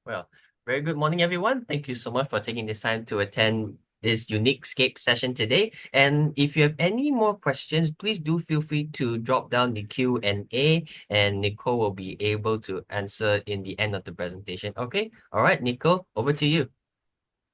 Well, very good morning, everyone. Thank you so much for taking this time to attend this unique Scape session today. And if you have any more questions, please do feel free to drop down the Q&A and Nicole will be able to answer in the end of the presentation. Okay. All right, Nicole, over to you.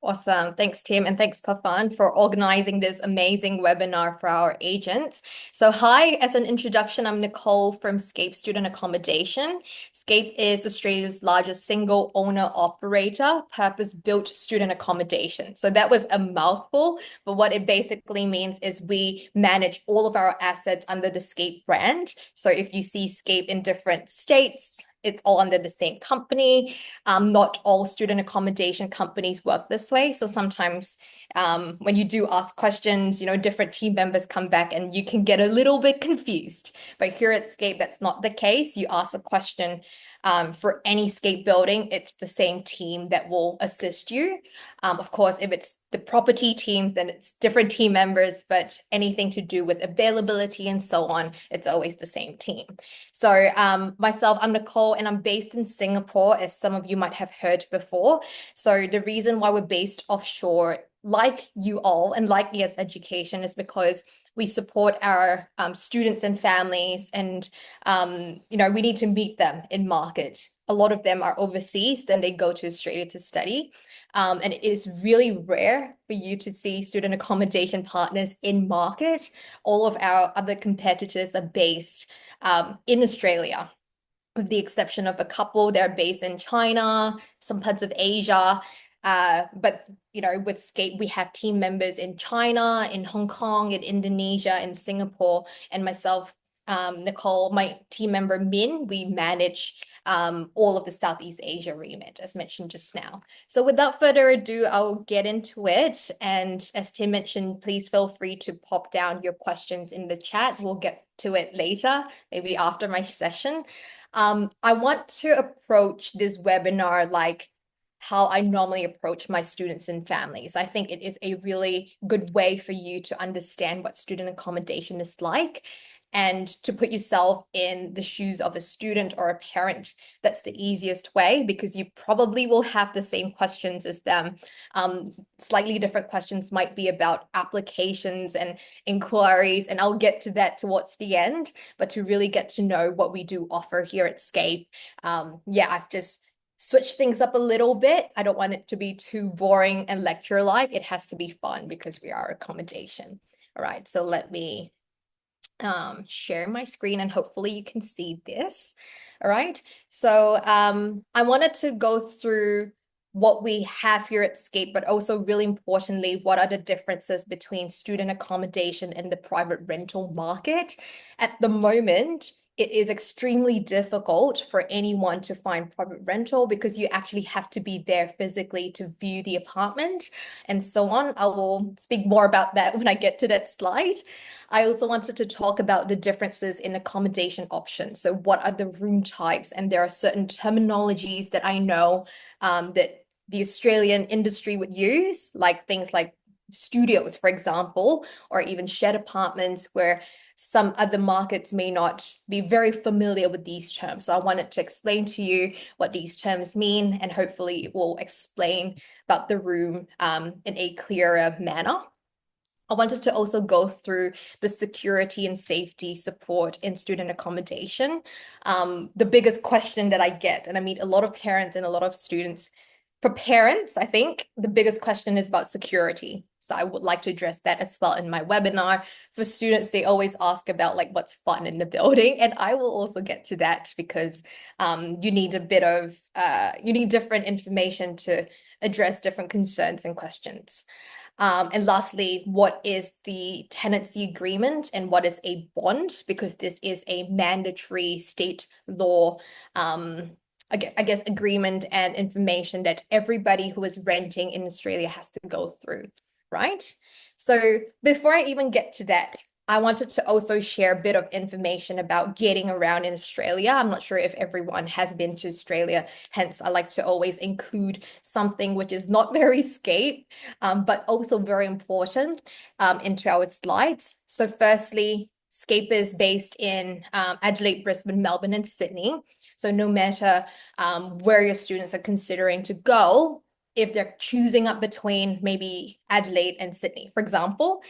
Awesome. Thanks, Tim, and thanks, Pafan, for organizing this amazing webinar for our agents. So, hi, as an introduction, I'm Nicole from Scape Student Accommodation. Scape is Australia's largest single owner operator, purpose-built student accommodation. So, that was a mouthful, but what it basically means is we manage all of our assets under the Scape brand. So, if you see Scape in different states, it's all under the same company. Not all student accommodation companies work this way. So sometimes when you do ask questions, different team members come back and you can get a little bit confused. But here at Scape, that's not the case. You ask a question for any Scape building, it's the same team that will assist you. Of course, if it's the property teams, then it's different team members, but anything to do with availability and so on, it's always the same team. So myself, I'm Nicole, and I'm based in Singapore, as some of you might have heard before. So the reason why we're based offshore, like you all, and like ES Education, is because we support our students and families, and we need to meet them in market. A lot of them are overseas, then they go to Australia to study. And it is really rare for you to see student accommodation partners in market. All of our other competitors are based in Australia, with the exception of a couple. They're based in China, some parts of Asia. But with Scape, we have team members in China, in Hong Kong, in Indonesia, in Singapore, and myself, Nicole, my team member Min, we manage all of the Southeast Asia remit, as mentioned just now. So without further ado, I'll get into it. And as Tim mentioned, please feel free to pop down your questions in the chat. We'll get to it later, maybe after my session. I want to approach this webinar like how I normally approach my students and families. I think it is a really good way for you to understand what student accommodation is like and to put yourself in the shoes of a student or a parent. That's the easiest way because you probably will have the same questions as them. Slightly different questions might be about applications and inquiries, and I'll get to that towards the end. But to really get to know what we do offer here at Scape, I've just switch things up a little bit. I don't want it to be too boring and lecture-like. It has to be fun because we are accommodation. All right, so let me share my screen and hopefully you can see this. All right, so I wanted to go through what we have here at Scape, but also really importantly, what are the differences between student accommodation and the private rental market? At the moment, it is extremely difficult for anyone to find private rental because you actually have to be there physically to view the apartment and so on. I will speak more about that when I get to that slide. I also wanted to talk about the differences in accommodation options. So what are the room types? And there are certain terminologies that I know that the Australian industry would use, like things like studios, for example, or even shared apartments where some other markets may not be very familiar with these terms. So I wanted to explain to you what these terms mean, and hopefully it will explain about the room in a clearer manner. I wanted to also go through the security and safety support in student accommodation. The biggest question that I get, and I meet a lot of parents and a lot of students. For parents, I think the biggest question is about security. So I would like to address that as well in my webinar. For students, they always ask about like what's fun in the building, and I will also get to that because you need a bit of you need different information to address different concerns and questions. And lastly, what is the tenancy agreement and what is a bond? Because this is a mandatory state law, I guess, agreement and information that everybody who is renting in Australia has to go through, right? So before I even get to that, I wanted to also share a bit of information about getting around in Australia. I'm not sure if everyone has been to Australia, hence I like to always include something which is not very Scape, but also very important into our slides. So firstly, Scape is based in Adelaide, Brisbane, Melbourne, and Sydney. So no matter where your students are considering to go, if they're choosing up between maybe Adelaide and Sydney, for example,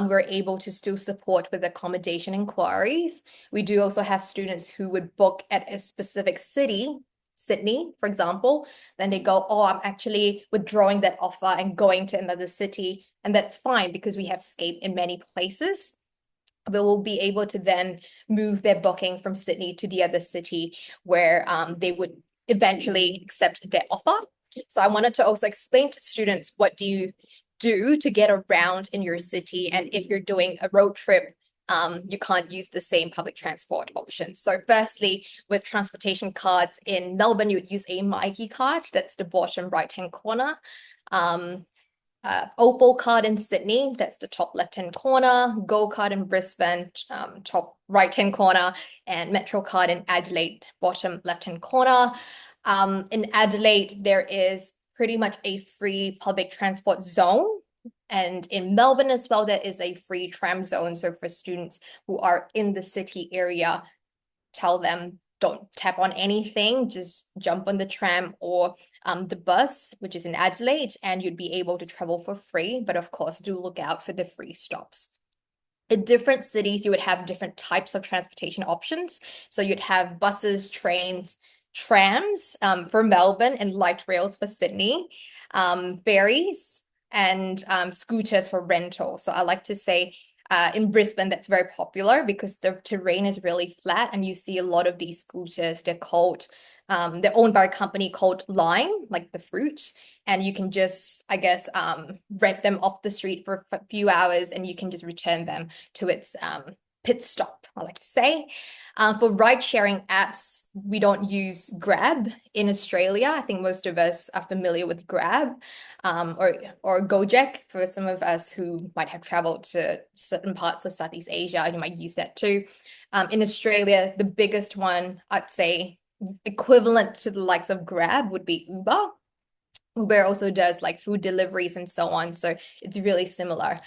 we're able to still support with accommodation inquiries. We do also have students who would book at a specific city, Sydney, for example, then they go, oh, I'm actually withdrawing that offer and going to another city. And that's fine because we have Scape in many places. They will be able to then move their booking from Sydney to the other city where they would eventually accept their offer. So I wanted to also explain to students what do you do to get around in your city, and if you're doing a road trip, you can't use the same public transport options. So firstly, with transportation cards in Melbourne, you would use a Myki card. That's the bottom right-hand corner. Opal card in Sydney, that's the top left-hand corner, Go card in Brisbane, top right-hand corner, and Metro card in Adelaide, bottom left-hand corner. In Adelaide, there is pretty much a free public transport zone. And in Melbourne as well, there is a free tram zone. So for students who are in the city area, tell them don't tap on anything, just jump on the tram or the bus, which is in Adelaide, and you'd be able to travel for free. But of course, do look out for the free stops. In different cities, you would have different types of transportation options. So you'd have buses, trains, trams for Melbourne, and light rails for Sydney, ferries, and scooters for rental. So I like to say in Brisbane, that's very popular because the terrain is really flat and you see a lot of these scooters. They're owned by a company called Lime, like the fruit. And you can just, I guess, rent them off the street for a few hours and you can just return them to its pit stop, I like to say. For ride-sharing apps, we don't use Grab in Australia. I think most of us are familiar with Grab or Gojek for some of us who might have traveled to certain parts of Southeast Asia. You might use that too. In Australia, the biggest one, I'd say, equivalent to the likes of Grab would be Uber. Uber also does like food deliveries and so on. So it's really similar.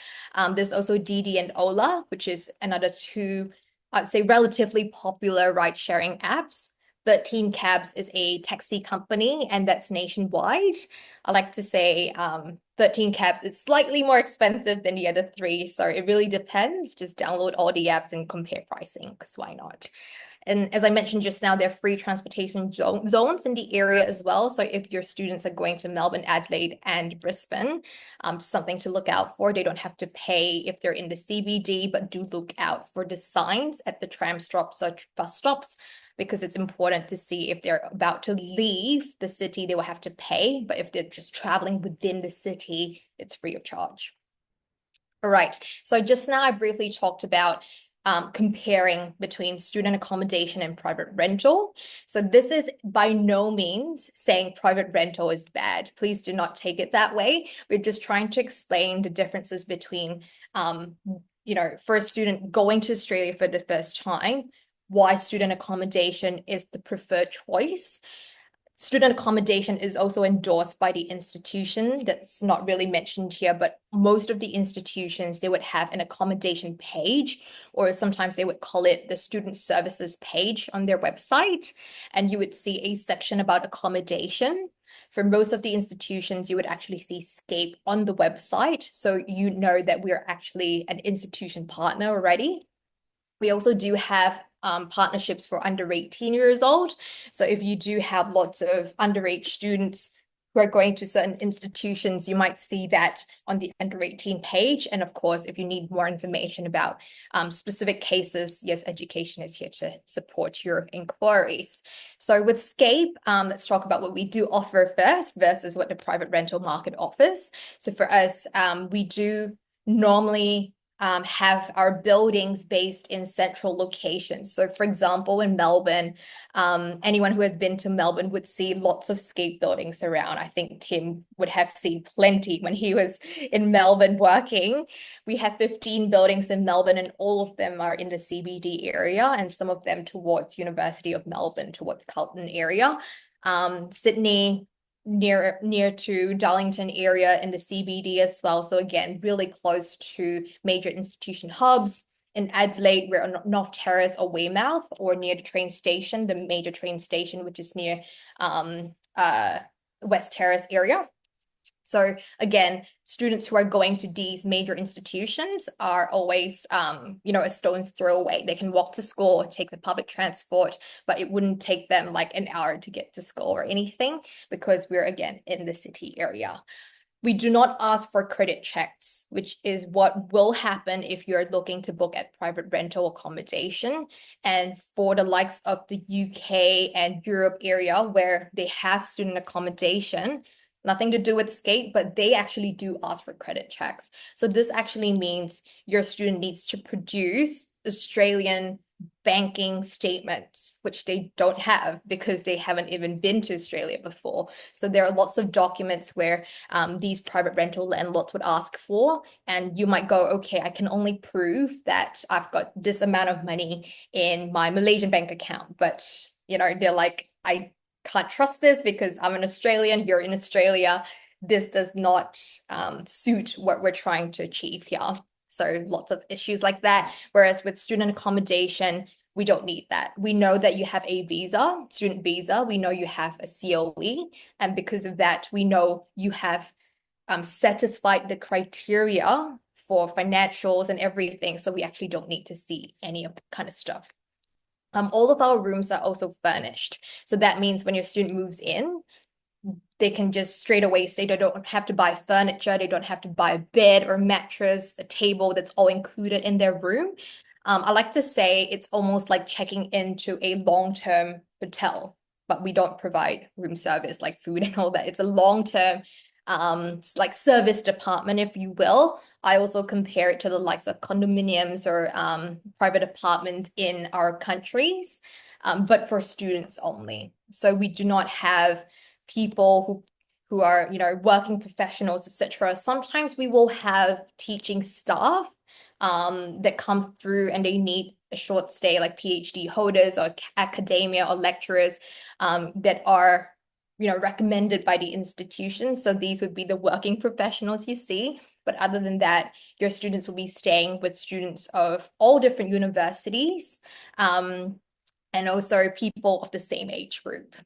There's also Didi and Ola, which is another two, I'd say, relatively popular ride sharing apps. 13 Cabs is a taxi company and that's nationwide. I like to say 13 Cabs is slightly more expensive than the other three. So it really depends. Just download all the apps and compare pricing because why not? And as I mentioned just now, there are free transportation zones in the area as well. So if your students are going to Melbourne, Adelaide, and Brisbane, something to look out for. They don't have to pay if they're in the CBD, but do look out for the signs at the tram stops or bus stops, because it's important to see if they're about to leave the city, they will have to pay. But if they're just traveling within the city, it's free of charge. All right. So just now I briefly talked about comparing between student accommodation and private rental. So this is by no means saying private rental is bad. Please do not take it that way. We're just trying to explain the differences between, for a student going to Australia for the first time, why student accommodation is the preferred choice. Student accommodation is also endorsed by the institution. That's not really mentioned here, but most of the institutions, they would have an accommodation page, or sometimes they would call it the student services page on their website. And you would see a section about accommodation. For most of the institutions, you would actually see Scape on the website. So you know that we are actually an institution partner already. We also do have partnerships for under 18 years old. So if you do have lots of underage students who are going to certain institutions, you might see that on the under 18 page. And of course, if you need more information about specific cases, yes, education is here to support your inquiries. So with Scape, let's talk about what we do offer first versus what the private rental market offers. So for us, we do normally have our buildings based in central locations. So for example, in Melbourne, anyone who has been to Melbourne would see lots of Scape buildings around. I think Tim would have seen plenty when he was in Melbourne working. We have 15 buildings in Melbourne and all of them are in the CBD area and some of them towards University of Melbourne, towards Carlton area. Sydney, near to Darlington area in the CBD as well. So again, really close to major institution hubs. In Adelaide, we're on North Terrace or Weymouth, or near the train station, the major train station, which is near um, uh, West Terrace area. So again, students who are going to these major institutions are always, a stone's throw away. They can walk to school or take the public transport, but it wouldn't take them like an hour to get to school or anything because we're again in the city area. We do not ask for credit checks, which is what will happen if you're looking to book at private rental accommodation. And for the likes of the UK and Europe area where they have student accommodation, nothing to do with Scape, but they actually do ask for credit checks. So this actually means your student needs to produce Australian banking statements, which they don't have because they haven't even been to Australia before. So there are lots of documents where these private rental landlords would ask for, and you might go, okay, I can only prove that I've got this amount of money in my Malaysian bank account, but they're like, I can't trust this because I'm an Australian, you're in Australia. This does not suit what we're trying to achieve here. So lots of issues like that. Whereas with student accommodation, we don't need that. We know that you have a visa, student visa. We know you have a COE. And because of that, we know you have satisfied the criteria for financials and everything. So we actually don't need to see any of the kind of stuff. All of our rooms are also furnished. So that means when your student moves in, they can just straight away stay. They don't have to buy furniture. They don't have to buy a bed or mattress, a table. That's all included in their room. I like to say it's almost like checking into a long-term hotel, but we don't provide room service like food and all that. It's a long-term like service department, if you will. I also compare it to the likes of condominiums or private apartments in our countries, but for students only. So we do not have people who are working professionals, etc. Sometimes we will have teaching staff that come through and they need a short stay, like PhD holders or academia or lecturers that are recommended by the institution. So these would be the working professionals you see. But other than that, your students will be staying with students of all different universities, and also people of the same age group.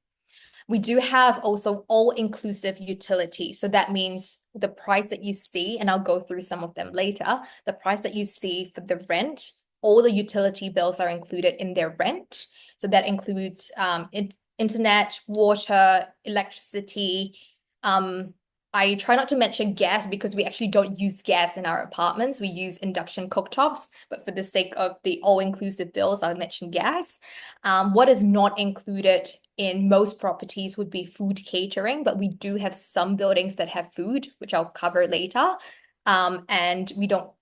We do have also all-inclusive utilities. So that means the price that you see, and I'll go through some of them later, the price that you see for the rent, all the utility bills are included in their rent. So that includes internet, water, electricity. I try not to mention gas because we actually don't use gas in our apartments. We use induction cooktops, but for the sake of the all-inclusive bills, I'll mention gas. What is not included in most properties would be food catering, but we do have some buildings that have food, which I'll cover later. And we don't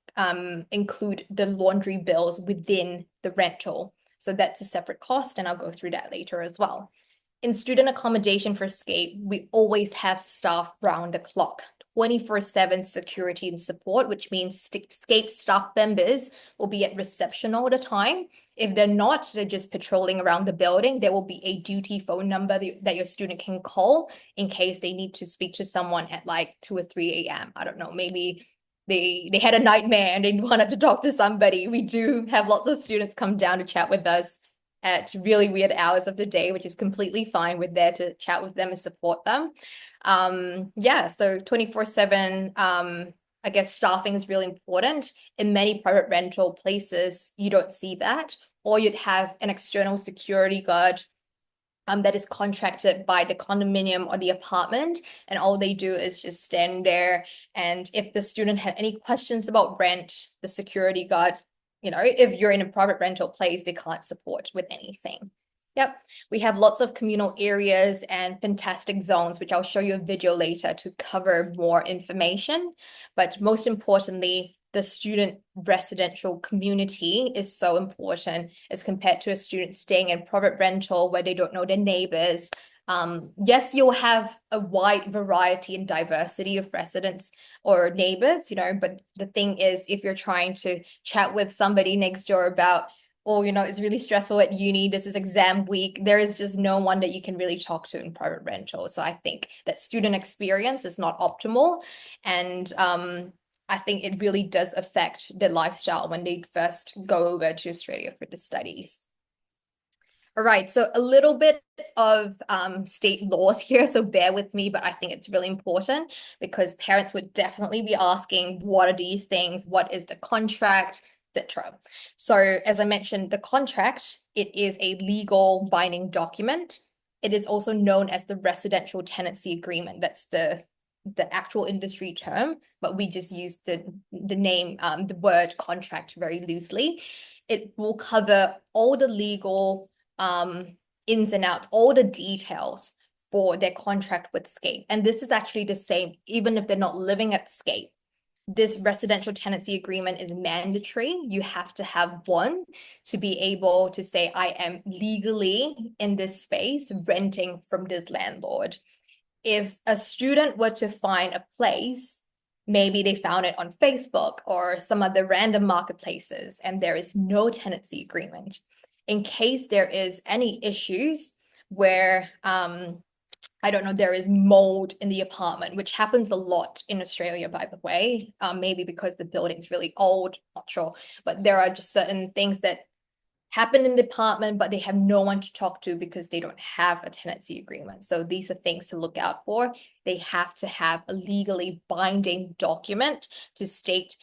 include the laundry bills within the rental. So that's a separate cost, and I'll go through that later as well. In student accommodation for Scape, we always have staff round the clock, 24/7 security and support, which means Scape staff members will be at reception all the time. If they're not, they're just patrolling around the building. There will be a duty phone number that your student can call in case they need to speak to someone at like 2 or 3 a.m. I don't know, maybe they had a nightmare and they wanted to talk to somebody. We do have lots of students come down to chat with us at really weird hours of the day, which is completely fine. We're there to chat with them and support them. Yeah, so 24/7, I guess staffing is really important. In many private rental places, you don't see that, or you'd have an external security guard that is contracted by the condominium or the apartment, and all they do is just stand there. And if the student had any questions about rent, the security guard, if you're in a private rental place, they can't support with anything. Yep, we have lots of communal areas and fantastic zones, which I'll show you a video later to cover more information. But most importantly, the student residential community is so important as compared to a student staying in private rental where they don't know their neighbors. Yes, you'll have a wide variety and diversity of residents or neighbors, but the thing is, if you're trying to chat with somebody next door about, oh, it's really stressful at uni, this is exam week, there is just no one that you can really talk to in private rental. So I think that student experience is not optimal. And I think it really does affect their lifestyle when they first go over to Australia for the studies. All right, so a little bit of state laws here, so bear with me, but I think it's really important because parents would definitely be asking, what are these things? What is the contract, etc. So as I mentioned, the contract, it is a legal binding document. It is also known as the residential tenancy agreement. That's the actual industry term, but we just use the name, the word contract very loosely. It will cover all the legal um, ins and outs, all the details for their contract with Scape. And this is actually the same, even if they're not living at Scape. This residential tenancy agreement is mandatory. You have to have one to be able to say, I am legally in this space renting from this landlord. If a student were to find a place, maybe they found it on Facebook or some other random marketplaces, and there is no tenancy agreement. In case there is any issues where I don't know, there is mold in the apartment, which happens a lot in Australia, by the way, maybe because the building's really old, not sure, but there are just certain things that happen in the apartment, but they have no one to talk to because they don't have a tenancy agreement. So these are things to look out for. They have to have a legally binding document to state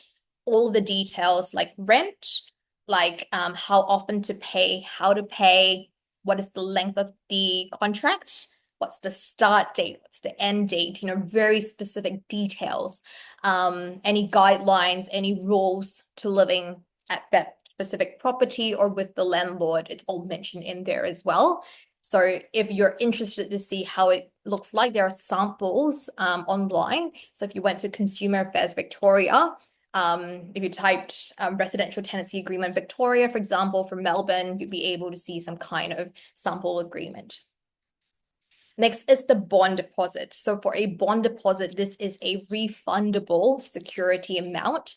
all the details like rent, like how often to pay, how to pay, what is the length of the contract, what's the start date, what's the end date, very specific details, any guidelines, any rules to living at that specific property or with the landlord. It's all mentioned in there as well. So if you're interested to see how it looks like, there are samples online. So if you went to Consumer Affairs Victoria, if you typed residential tenancy agreement Victoria, for example, for Melbourne, you'd be able to see some kind of sample agreement. Next is the bond deposit. So for a bond deposit, this is a refundable security amount.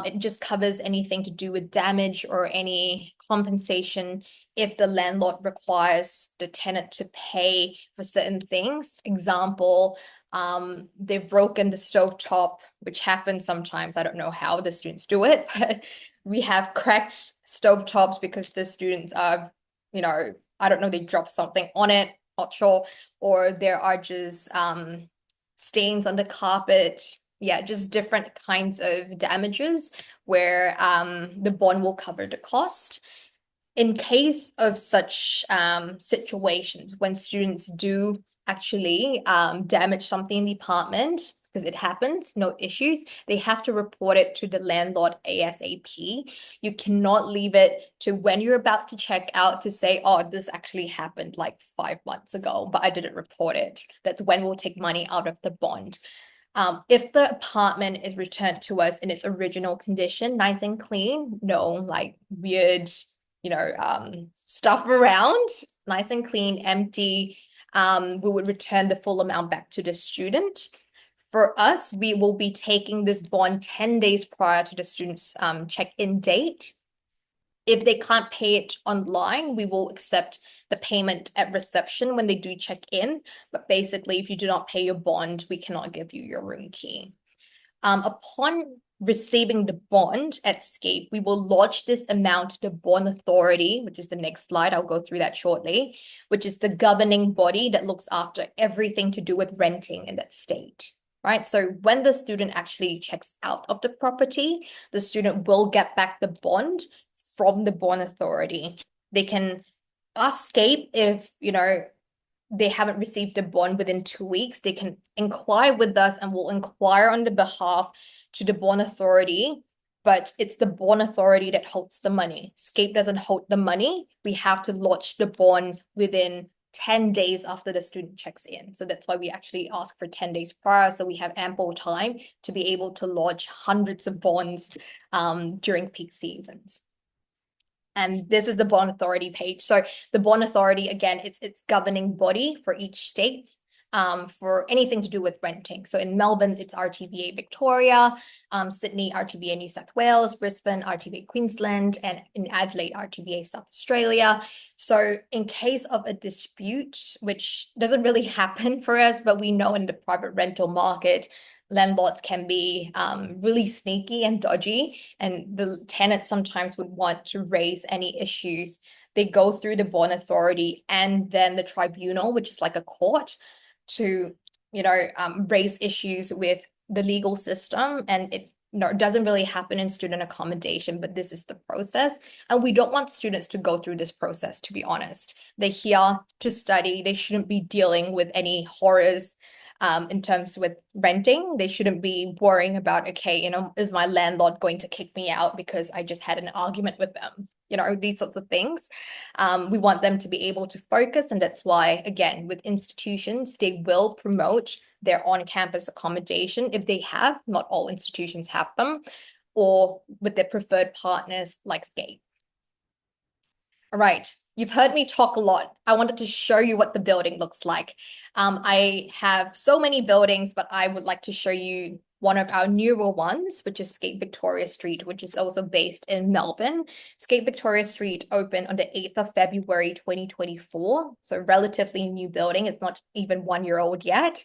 It just covers anything to do with damage or any compensation if the landlord requires the tenant to pay for certain things. Example, they've broken the stovetop, which happens sometimes. I don't know how the students do it, but we have cracked stovetops because the students are, I don't know, they dropped something on it, not sure, or there are just stains on the carpet. Yeah, just different kinds of damages where the bond will cover the cost. In case of such situations, when students do actually damage something in the apartment, because it happens, no issues, they have to report it to the landlord ASAP. You cannot leave it to when you're about to check out to say, oh, this actually happened like 5 months ago, but I didn't report it. That's when we'll take money out of the bond. If the apartment is returned to us in its original condition, nice and clean, no like weird, stuff around, nice and clean, empty, we would return the full amount back to the student. For us, we will be taking this bond 10 days prior to the student's check-in date. If they can't pay it online, we will accept the payment at reception when they do check in. But basically, if you do not pay your bond, we cannot give you your room key. Upon receiving the bond at Scape, we will lodge this amount to the bond authority, which is the next slide. I'll go through that shortly, which is the governing body that looks after everything to do with renting in that state. Right. So when the student actually checks out of the property, the student will get back the bond from the bond authority. They can ask Scape if, they haven't received a bond within 2 weeks, they can inquire with us and we'll inquire on the behalf to the bond authority, but it's the bond authority that holds the money. Scape doesn't hold the money. We have to lodge the bond within 10 days after the student checks in. So that's why we actually ask for 10 days prior. So we have ample time to be able to lodge hundreds of bonds during peak seasons. And this is the bond authority page. So the bond authority, again, it's governing body for each state for anything to do with renting. So in Melbourne, it's RTVA Victoria, Sydney, RTVA New South Wales, Brisbane, RTVA Queensland, and in Adelaide, RTVA South Australia. So in case of a dispute, which doesn't really happen for us, but we know in the private rental market, landlords can be really sneaky and dodgy, and the tenants sometimes would want to raise any issues. They go through the bond authority and then the tribunal, which is like a court, to raise issues with the legal system. And it doesn't really happen in student accommodation, but this is the process. And we don't want students to go through this process, to be honest. They're here to study. They shouldn't be dealing with any horrors in terms with renting. They shouldn't be worrying about, okay, is my landlord going to kick me out because I just had an argument with them? These sorts of things. We want them to be able to focus, and that's why, again, with institutions, they will promote their on-campus accommodation if they have, not all institutions have them, or with their preferred partners like Scape. All right, you've heard me talk a lot. I wanted to show you what the building looks like. I have so many buildings, but I would like to show you one of our newer ones, which is Scape Victoria Street, which is also based in Melbourne. Scape Victoria Street opened on the 8th of February 2024, so relatively new building. It's not even 1 year old yet.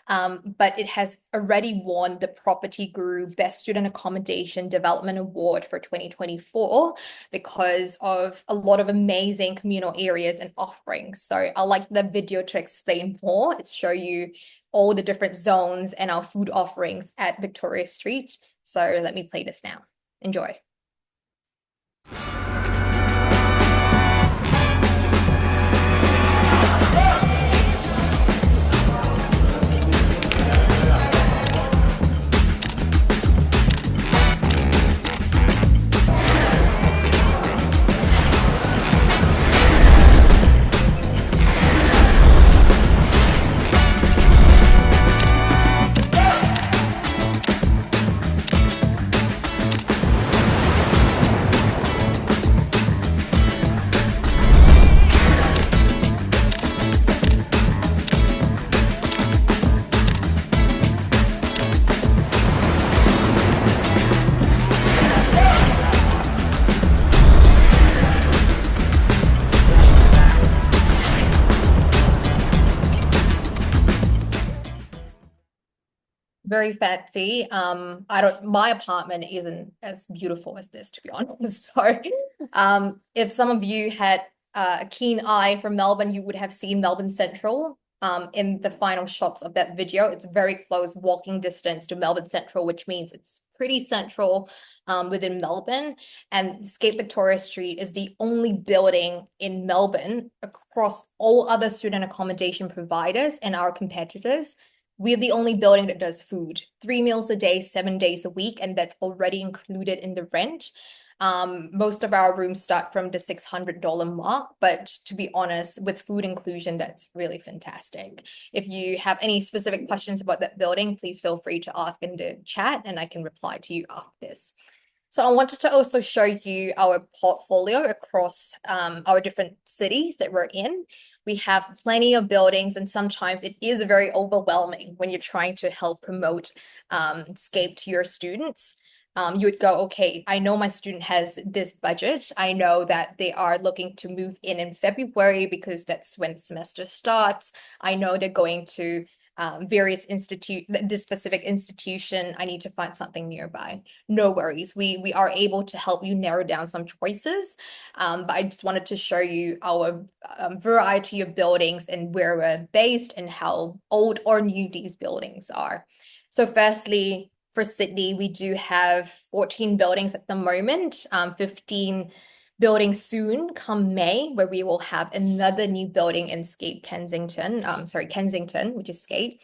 But it has already won the Property Guru Best Student Accommodation Development Award for 2024 because of a lot of amazing communal areas and offerings. So I like the video to explain more. It's show you all the different zones and our food offerings at Victoria Street. So let me play this now. Enjoy. Very fancy. My apartment isn't as beautiful as this, to be honest. So, if some of you had a keen eye from Melbourne, you would have seen Melbourne Central in the final shots of that video. It's very close walking distance to Melbourne Central, which means it's pretty central within Melbourne. And Scape Victoria Street is the only building in Melbourne across all other student accommodation providers and our competitors. We're the only building that does food, 3 meals a day, 7 days a week, and that's already included in the rent. Most of our rooms start from the $600 mark, but to be honest, with food inclusion, that's really fantastic. If you have any specific questions about that building, please feel free to ask in the chat and I can reply to you after this. So I wanted to also show you our portfolio across our different cities that we're in. We have plenty of buildings, and sometimes it is very overwhelming when you're trying to help promote Scape to your students. You would go, okay, I know my student has this budget. I know that they are looking to move in February because that's when semester starts. I know they're going to this specific institution. I need to find something nearby. No worries. We are able to help you narrow down some choices. But I just wanted to show you our variety of buildings and where we're based and how old or new these buildings are. So firstly, for Sydney, we do have 14 buildings at the moment, 15 building soon come May, where we will have another new building in Kensington, which is Scape,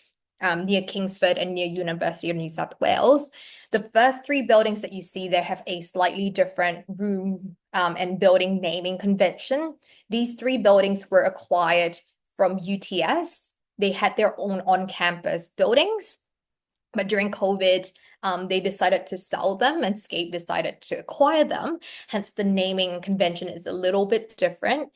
near Kingsford and near University of New South Wales. The first three buildings that you see there have a slightly different room and building naming convention. These three buildings were acquired from UTS. They had their own on-campus buildings, but during COVID, they decided to sell them and Scape decided to acquire them. Hence, the naming convention is a little bit different.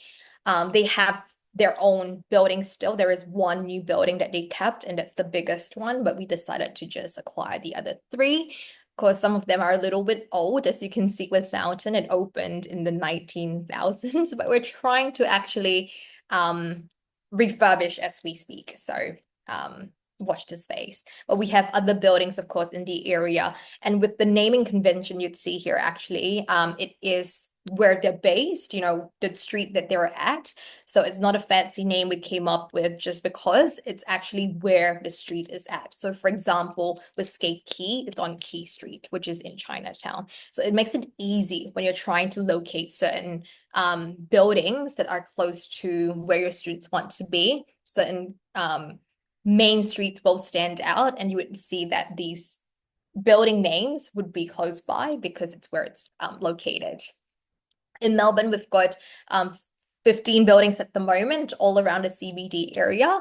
They have their own building still. There is one new building that they kept, and that's the biggest one, but we decided to just acquire the other three. Of course, some of them are a little bit old. As you can see with Fountain, it opened in the 19,000s, but we're trying to actually refurbish as we speak. So watch the space. But we have other buildings, of course, in the area. And with the naming convention you'd see here, actually, it is where they're based, the street that they're at. So it's not a fancy name we came up with just because it's actually where the street is at. So for example, with Scape Key, it's on Key Street, which is in Chinatown. So it makes it easy when you're trying to locate certain buildings that are close to where your students want to be. Certain main streets will stand out, and you would see that these building names would be close by because it's where it's located. In Melbourne, we've got 15 buildings at the moment, all around the CBD area.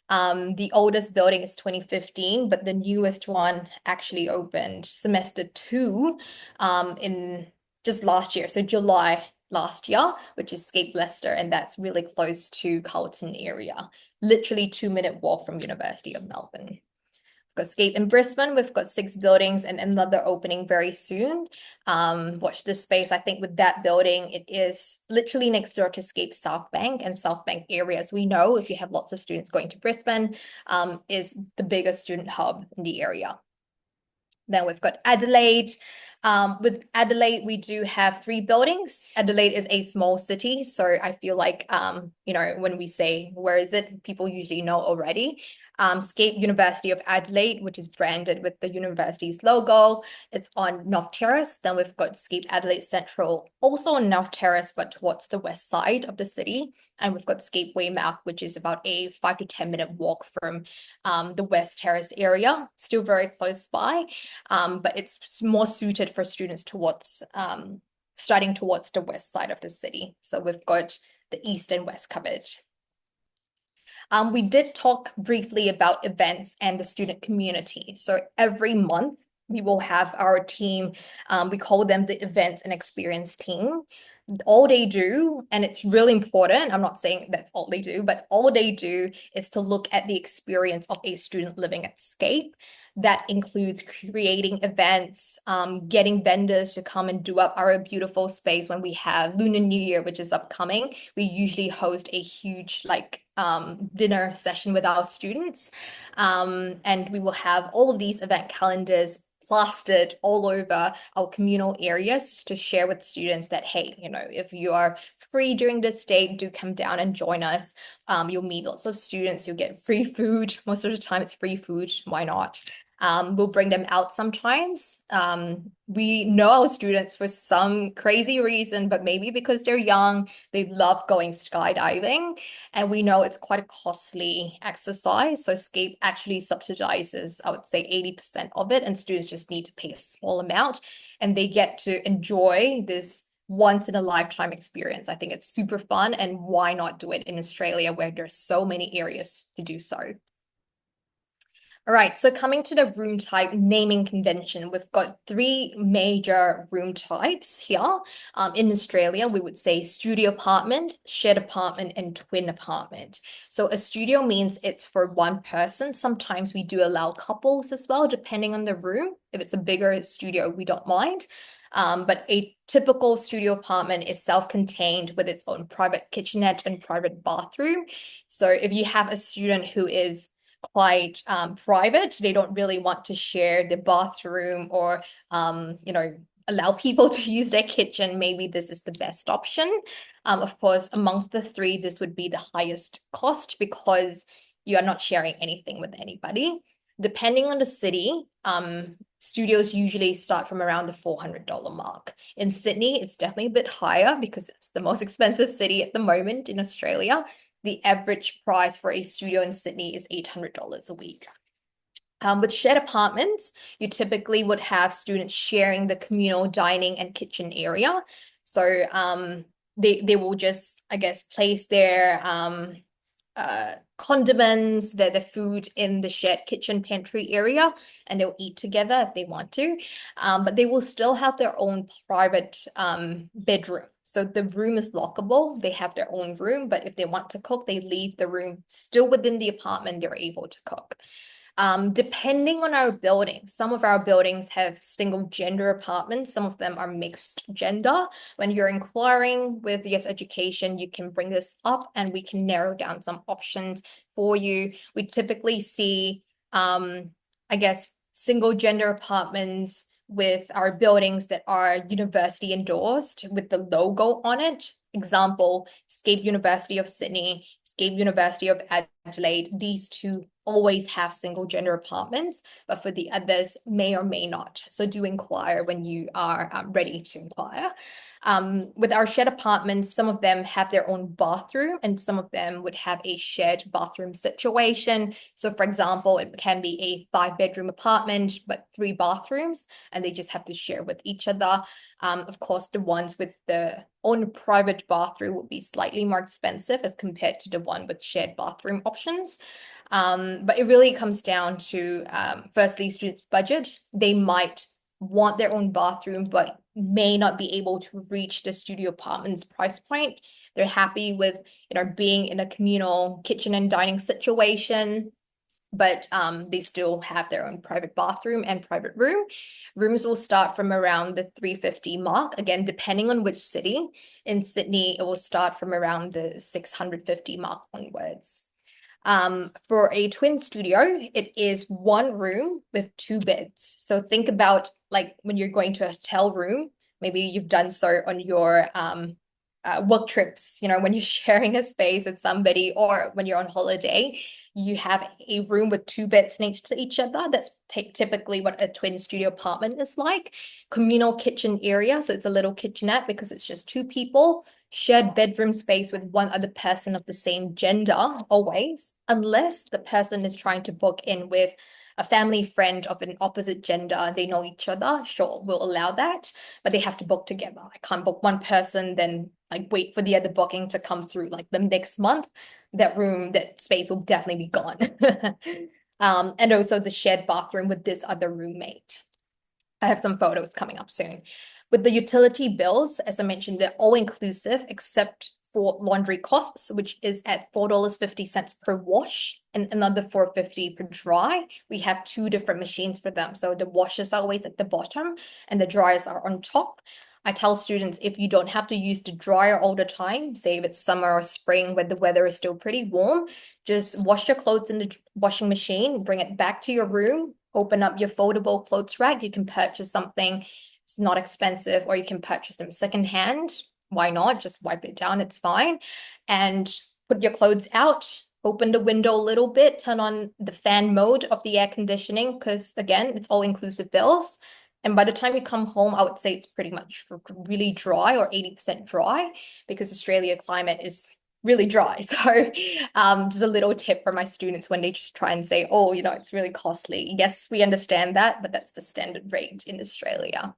The oldest building is 2015, but the newest one actually opened semester 2 in just last year, so July last year, which is Scape Leicester, and that's really close to Carlton area, literally 2-minute walk from University of Melbourne. Got Scape in Brisbane. We've got 6 buildings and another opening very soon. Watch this space. I think with that building, it is literally next door to Scape South Bank and South Bank areas. We know if you have lots of students going to Brisbane, is the biggest student hub in the area. Then we've got Adelaide. With Adelaide, we do have 3 buildings. Adelaide is a small city, so I feel like, when we say, where is it, people usually know already. Scape University of Adelaide, which is branded with the university's logo. It's on North Terrace. Then we've got Scape Adelaide Central, also on North Terrace, but towards the west side of the city. And we've got Scape Weymouth, which is about a 5 to 10-minute walk from the West Terrace area, still very close by, but it's more suited for students towards starting towards the west side of the city. So we've got the east and west covered. We did talk briefly about events and the student community. So every month we will have our team, we call them the events and experience team. All they do, and it's really important, I'm not saying that's all they do, but all they do is to look at the experience of a student living at Scape. That includes creating events, getting vendors to come and do up our beautiful space. When we have Lunar New Year, which is upcoming, we usually host a huge dinner session with our students. And we will have all of these event calendars plastered all over our communal areas to share with students that, hey, if you are free during this day, do come down and join us. You'll meet lots of students, you'll get free food. Most of the time it's free food, why not? We'll bring them out sometimes. We know our students for some crazy reason, but maybe because they're young, they love going skydiving. And we know it's quite a costly exercise. So Scape actually subsidizes, I would say, 80% of it, and students just need to pay a small amount and they get to enjoy this once in a lifetime experience. I think it's super fun, and why not do it in Australia where there's so many areas to do so. All right, so coming to the room type naming convention, we've got 3 major room types here. In Australia, we would say studio apartment, shared apartment, and twin apartment. So a studio means it's for one person. Sometimes we do allow couples as well, depending on the room. If it's a bigger studio, we don't mind. But a typical studio apartment is self-contained with its own private kitchenette and private bathroom. So if you have a student who is quite private, they don't really want to share the bathroom or allow people to use their kitchen, maybe this is the best option. Of course, amongst the 3, this would be the highest cost because you are not sharing anything with anybody. Depending on the city, studios usually start from around the $400 mark. In Sydney, it's definitely a bit higher because it's the most expensive city at the moment in Australia. The average price for a studio in Sydney is $800 a week. With shared apartments, you typically would have students sharing the communal dining and kitchen area. So they will just, I guess, place their condiments, the food in the shared kitchen pantry area, and they'll eat together if they want to. But they will still have their own private bedroom. So the room is lockable. They have their own room, but if they want to cook, they leave the room still within the apartment. They're able to cook. Depending on our building, some of our buildings have single gender apartments. Some of them are mixed gender. When you're inquiring with Yes Education, you can bring this up and we can narrow down some options for you. We typically see I guess, single gender apartments with our buildings that are university endorsed with the logo on it. Example, Scape University of Sydney, Scape University of Adelaide. These two always have single gender apartments, but for the others may or may not. So do inquire when you are ready to inquire. With our shared apartments, some of them have their own bathroom and some of them would have a shared bathroom situation. So for example, it can be a 5-bedroom apartment, but 3 bathrooms, and they just have to share with each other. Of course, the ones with the own private bathroom will be slightly more expensive as compared to the one with shared bathroom options. But it really comes down to, firstly, students' budget. They might want their own bathroom, but may not be able to reach the studio apartment's price point. They're happy with, being in a communal kitchen and dining situation, but they still have their own private bathroom and private room. Rooms will start from around the 350 mark. Again, depending on which city. In Sydney, it will start from around the 650 mark onwards. For a twin studio, it is 1 room with 2 beds. So think about like when you're going to a hotel room, maybe you've done so on your work trips, when you're sharing a space with somebody or when you're on holiday, you have a room with 2 beds next to each other. That's typically what a twin studio apartment is like. Communal kitchen area, so it's a little kitchenette because it's just 2 people. Shared bedroom space with one other person of the same gender, always, unless the person is trying to book in with a family friend of an opposite gender, they know each other, sure, we'll allow that, but they have to book together. I can't book one person, then like wait for the other booking to come through like the next month. That space will definitely be gone. And also the shared bathroom with this other roommate. I have some photos coming up soon. With the utility bills, as I mentioned, they're all inclusive except for laundry costs, which is at $4.50 per wash and another $4.50 per dry. We have 2 different machines for them. So the washers are always at the bottom and the dryers are on top. I tell students if you don't have to use the dryer all the time, say if it's summer or spring when the weather is still pretty warm, just wash your clothes in the washing machine, bring it back to your room, open up your foldable clothes rack. You can purchase something. It's not expensive, or you can purchase them secondhand. Why not? Just wipe it down. It's fine. And put your clothes out. Open the window a little bit. Turn on the fan mode of the air conditioning because, again, it's all inclusive bills. And by the time you come home, I would say it's pretty much really dry or 80% dry because Australia climate is really dry. So just a little tip for my students when they just try and say, oh, it's really costly. Yes, we understand that, but that's the standard rate in Australia.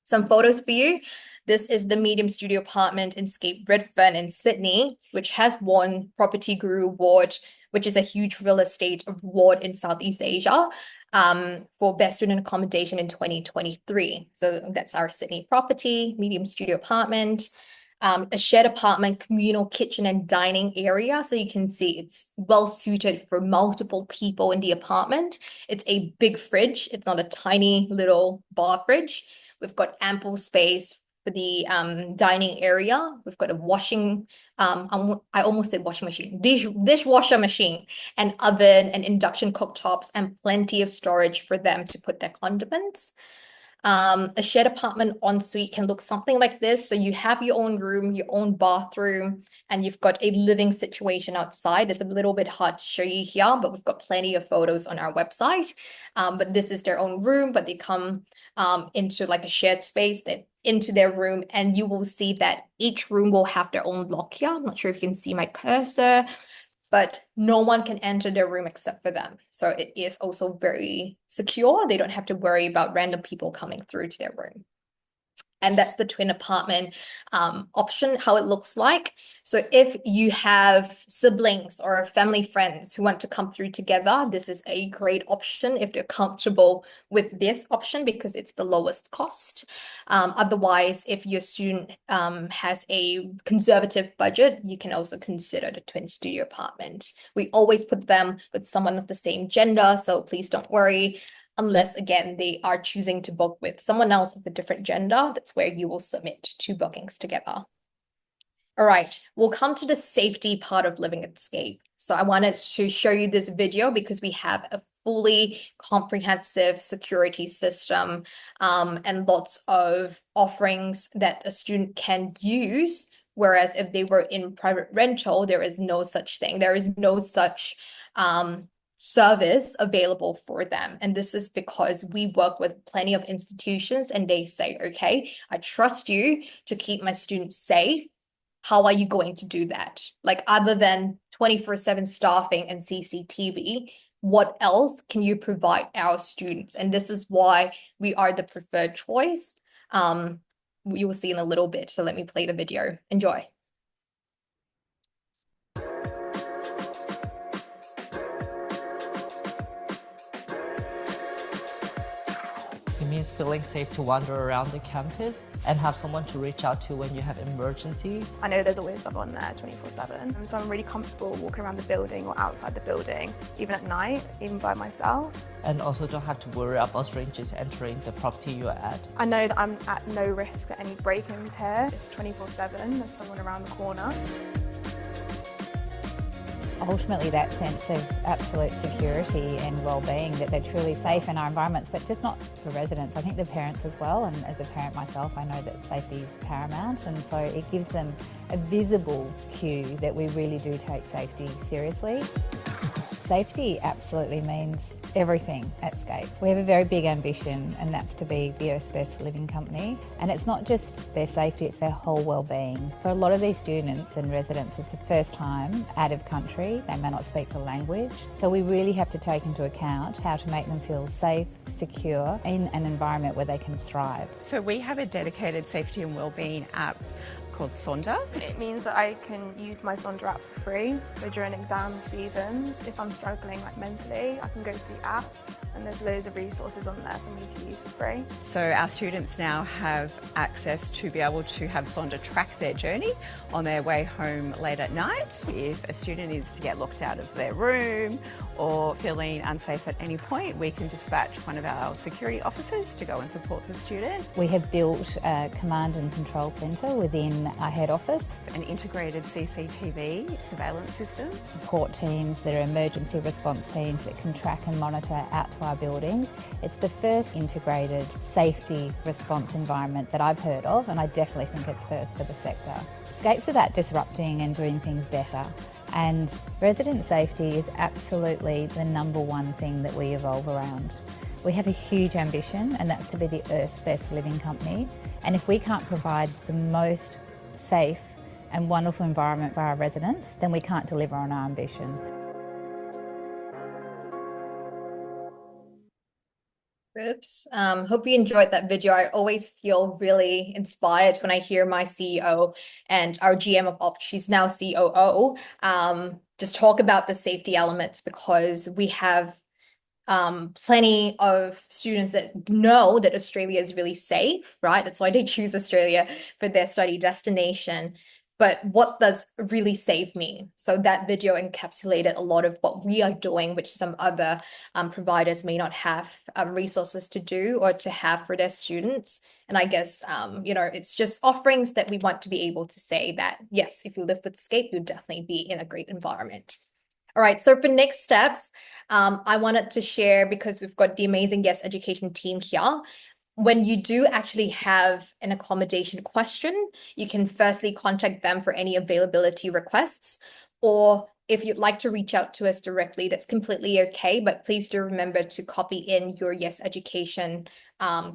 Some photos for you. This is the medium studio apartment in Scape Redfern in Sydney, which has won Property Guru Award, which is a huge real estate award in Southeast Asia, for best student accommodation in 2023. So that's our Sydney property, medium studio apartment. A shared apartment, communal kitchen and dining area. So you can see it's well suited for multiple people in the apartment. It's a big fridge. It's not a tiny little bar fridge. We've got ample space for the dining area. We've got a washing, I almost said washing machine, dishwasher machine, an oven and induction cooktops, and plenty of storage for them to put their condiments. A shared apartment ensuite can look something like this. So you have your own room, your own bathroom, and you've got a living situation outside. It's a little bit hard to show you here, but we've got plenty of photos on our website. But this is their own room, but they come into like a shared space, then into their room, and you will see that each room will have their own lock here. I'm not sure if you can see my cursor, but no one can enter their room except for them. So it is also very secure. They don't have to worry about random people coming through to their room. And that's the twin apartment option, how it looks like. So if you have siblings or family friends who want to come through together, this is a great option if they're comfortable with this option because it's the lowest cost. Otherwise, if your student has a conservative budget, you can also consider the twin studio apartment. We always put them with someone of the same gender, so please don't worry. Unless, again, they are choosing to book with someone else of a different gender, that's where you will submit 2 bookings together. All right, we'll come to the safety part of living at Scape. So I wanted to show you this video because we have a fully comprehensive security system, and lots of offerings that a student can use. Whereas if they were in private rental, there is no such thing. There is no such service available for them. And this is because we work with plenty of institutions and they say, okay, I trust you to keep my students safe. How are you going to do that? Like, other than 24/7 staffing and CCTV, what else can you provide our students? And this is why we are the preferred choice. You will see in a little bit. So let me play the video. Enjoy. It means feeling safe to wander around the campus and have someone to reach out to when you have emergency. I know there's always someone there 24/7, so I'm really comfortable walking around the building or outside the building, even at night, even by myself. And also don't have to worry about strangers entering the property you're at. I know that I'm at no risk for any break-ins here. It's 24/7, there's someone around the corner. Ultimately, that sense of absolute security and well-being, that they're truly safe in our environments, but just not for residents. I think the parents as well, and as a parent myself, I know that safety is paramount, and so it gives them a visible cue that we really do take safety seriously. Safety absolutely means everything at Scape. We have a very big ambition, and that's to be the Earth's best living company. And it's not just their safety, it's their whole well-being. For a lot of these students and residents, it's the first time out of country. They may not speak the language. So we really have to take into account how to make them feel safe, secure, in an environment where they can thrive. So we have a dedicated safety and wellbeing app called Sonder. It means that I can use my Sonder app for free. So during exam seasons, if I'm struggling like mentally, I can go to the app and there's loads of resources on there for me to use for free. So our students now have access to be able to have Sonder track their journey on their way home late at night. If a student is to get locked out of their room or feeling unsafe at any point, we can dispatch one of our security officers to go and support the student. We have built a command and control centre within our head office. An integrated CCTV surveillance system. Support teams that are emergency response teams that can track and monitor out to our buildings. It's the first integrated safety response environment that I've heard of, and I definitely think it's first for the sector. Scape's about disrupting and doing things better, and resident safety is absolutely the #1 thing that we evolve around. We have a huge ambition, and that's to be the Earth's best living company. And if we can't provide the most safe and wonderful environment for our residents, then we can't deliver on our ambition. Oops. Hope you enjoyed that video. I always feel really inspired when I hear my CEO and our GM of Ops, she's now COO, just talk about the safety elements, because we have plenty of students that know that Australia is really safe, right? That's why they choose Australia for their study destination. But what does really safe mean? So that video encapsulated a lot of what we are doing, which some other providers may not have resources to do or to have for their students. And I guess, it's just offerings that we want to be able to say that, yes, if you live with Scape, you'll definitely be in a great environment. All right, so for next steps, I wanted to share, because we've got the amazing guest education team here. When you do actually have an accommodation question, you can firstly contact them for any availability requests, or if you'd like to reach out to us directly, that's completely okay, but please do remember to copy in your Yes Education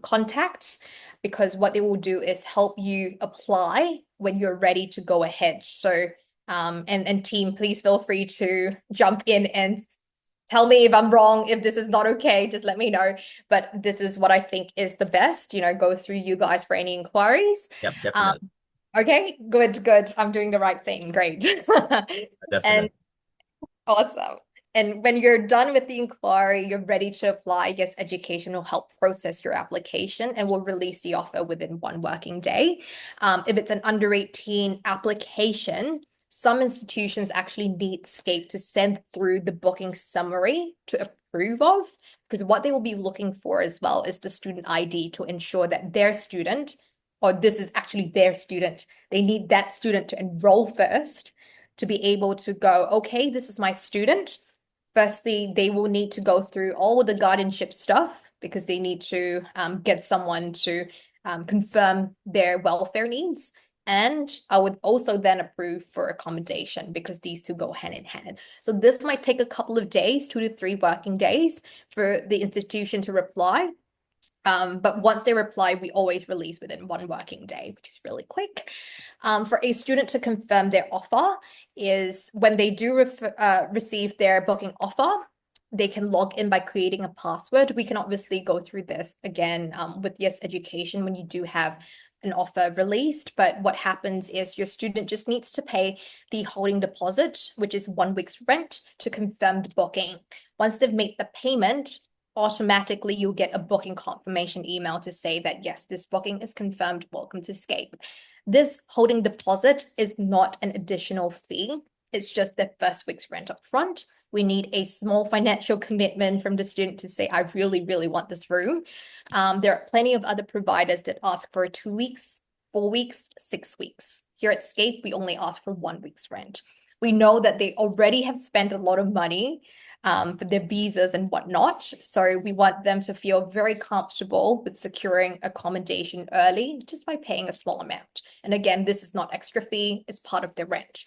contact, because what they will do is help you apply when you're ready to go ahead. So, and team, please feel free to jump in and tell me if I'm wrong, if this is not okay, just let me know. But this is what I think is the best, go through you guys for any inquiries. Yep, definitely. Okay, good. I'm doing the right thing. Great. Definitely. And awesome. And when you're done with the inquiry, you're ready to apply, Yes Education will help process your application and will release the offer within 1 working day. If it's an under 18 application, some institutions actually need Scape to send through the booking summary to approve of, because what they will be looking for as well is the student ID to ensure that their student, or this is actually their student, they need that student to enroll first to be able to go, okay, this is my student. Firstly, they will need to go through all the guardianship stuff because they need to get someone to confirm their welfare needs. And I would also then approve for accommodation because these two go hand in hand. So this might take a couple of days, 2 to 3 working days for the institution to reply. But once they reply, we always release within 1 working day, which is really quick. For a student to confirm their offer is when they do receive their booking offer, they can log in by creating a password. We can obviously go through this again with Yes Education when you do have an offer released. But what happens is your student just needs to pay the holding deposit, which is 1 week's rent, to confirm the booking. Once they've made the payment, automatically you'll get a booking confirmation email to say that yes, this booking is confirmed. Welcome to Scape. This holding deposit is not an additional fee. It's just the first week's rent up front. We need a small financial commitment from the student to say, I really, really want this room. There are plenty of other providers that ask for 2 weeks, 4 weeks, 6 weeks. Here at Scape, we only ask for 1 week's rent. We know that they already have spent a lot of money for their visas and whatnot. So we want them to feel very comfortable with securing accommodation early just by paying a small amount. And again, this is not extra fee, it's part of their rent.